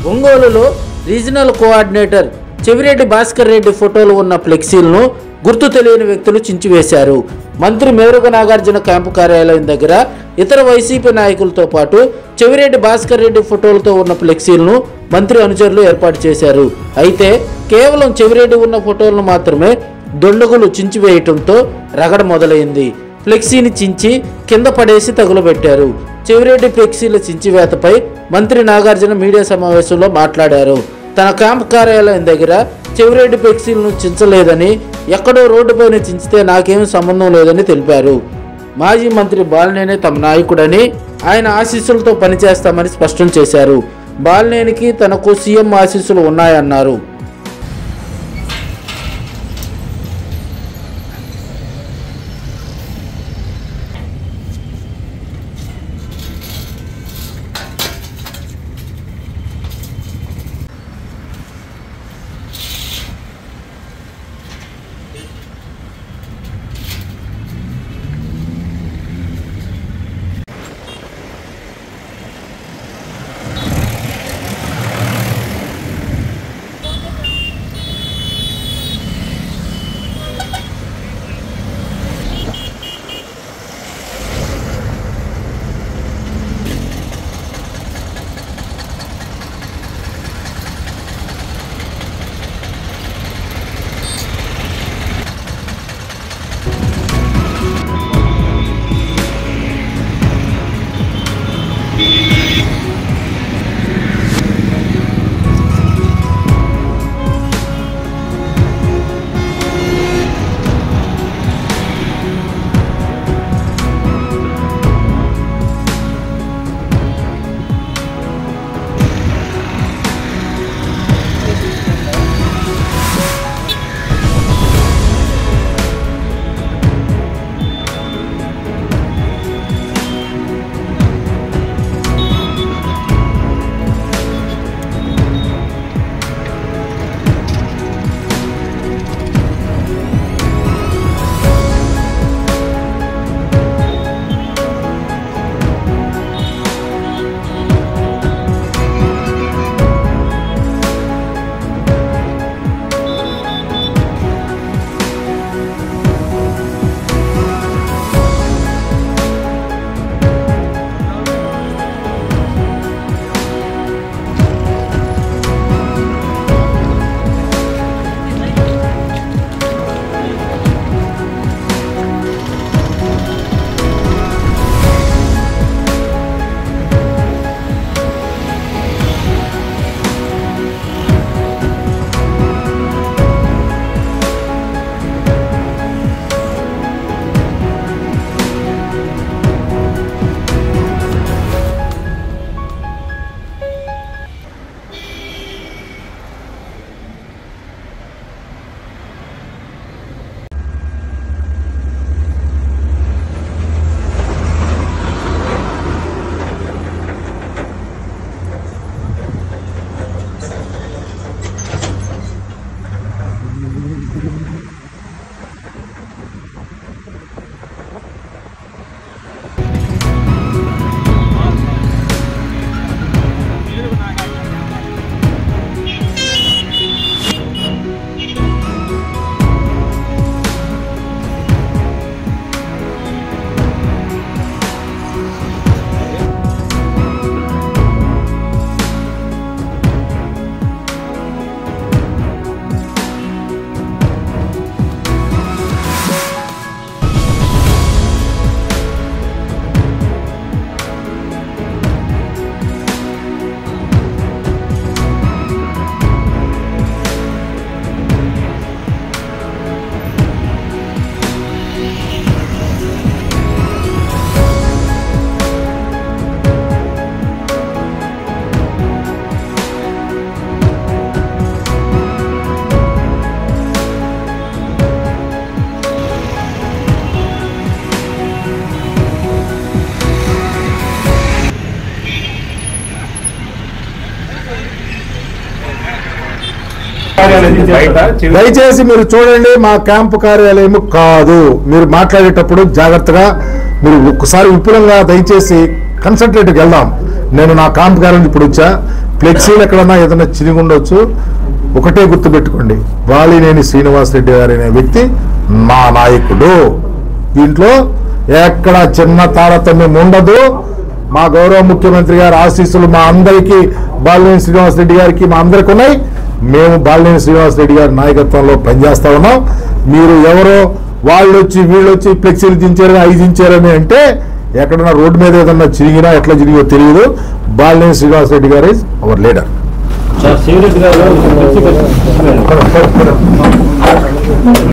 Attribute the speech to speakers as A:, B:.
A: ఒంగోలులో regional coordinator Chevireddy Bhaskar Reddy ఫోటోలు ఉన్న ఫ్లెక్సీలను గుర్తు తెలియని వ్యక్తులు చించివేశారు. మంత్రి మేరుగ నాగార్జున క్యాంపు కార్యాలయం దగ్గర ఇతర వైసీపీ నాయకులతో పాటు చెవిరెడ్డి భాస్కర్ రెడ్డి ఫోటోలతో ఉన్న ఫ్లెక్సీలను మంత్రి అనుచరులు ఏర్పాటు చేశారు. అయితే కేవలం చెవిరెడ్డి ఉన్న ఫోటోలను మాత్రమే దొండగులు చించివేయటంతో రగడ మొదలైంది. ఫ్లెక్సీని చించి కింద పడేసి తగులబెట్టారు. చెవిరెడ్డి ఫ్లెక్సీల చించివేతపై మంత్రి నాగార్జున మీడియా సమావేశంలో మాట్లాడారు. తన క్యాంపు కార్యాలయం దగ్గర చెవిరెడ్డి ఫ్లెక్సీలను చించలేదని, ఎక్కడో రోడ్డుపైన చించితే నాకేమీ సంబంధం లేదని తెలిపారు. మాజీ మంత్రి బాలినేని తమ నాయకుడని, ఆయన ఆశీస్సులతో పనిచేస్తామని స్పష్టం చేశారు. బాలినేనికి తనకు సీఎం ఆశీస్సులు ఉన్నాయన్నారు.
B: దయచేసి మీరు చూడండి, మా క్యాంపు కార్యాలయం కాదు. మీరు మాట్లాడేటప్పుడు జాగ్రత్తగా మీరు ఒక్కసారి విపులంగా దయచేసి కన్సంట్రేట్కి వెళ్దాం. నేను నా క్యాంపు కార్యాలయం ఇప్పుడు వచ్చా, ఫ్లెక్సీలు ఎక్కడన్నా ఏదైనా చిరిగి ఉండొచ్చు. ఒకటే గుర్తుపెట్టుకోండి, బాలినేని శ్రీనివాసరెడ్డి గారు అనే వ్యక్తి మా నాయకుడు. దీంట్లో ఎక్కడ చిన్న తారతమ్యం ఉండదు. మా గౌరవ ముఖ్యమంత్రి గారి ఆశీస్సులు మా అందరికీ, బాలినేని శ్రీనివాసరెడ్డి గారికి మా అందరికి ఉన్నాయి. మేము బాలినేని శ్రీనివాసరెడ్డి గారి నాయకత్వంలో పనిచేస్తా ఉన్నాం. మీరు ఎవరో వాళ్ళు వచ్చి వీళ్ళు వచ్చి ఫ్లెక్సీలు దించారు, అవి దించారని అంటే ఎక్కడన్నా రోడ్డు మీద ఏదన్నా చిరిగినా ఎట్లా చిరిగిదో తెలియదు. బాలినేని శ్రీనివాసరెడ్డి గారు ఈజ్ అవర్ లీడర్.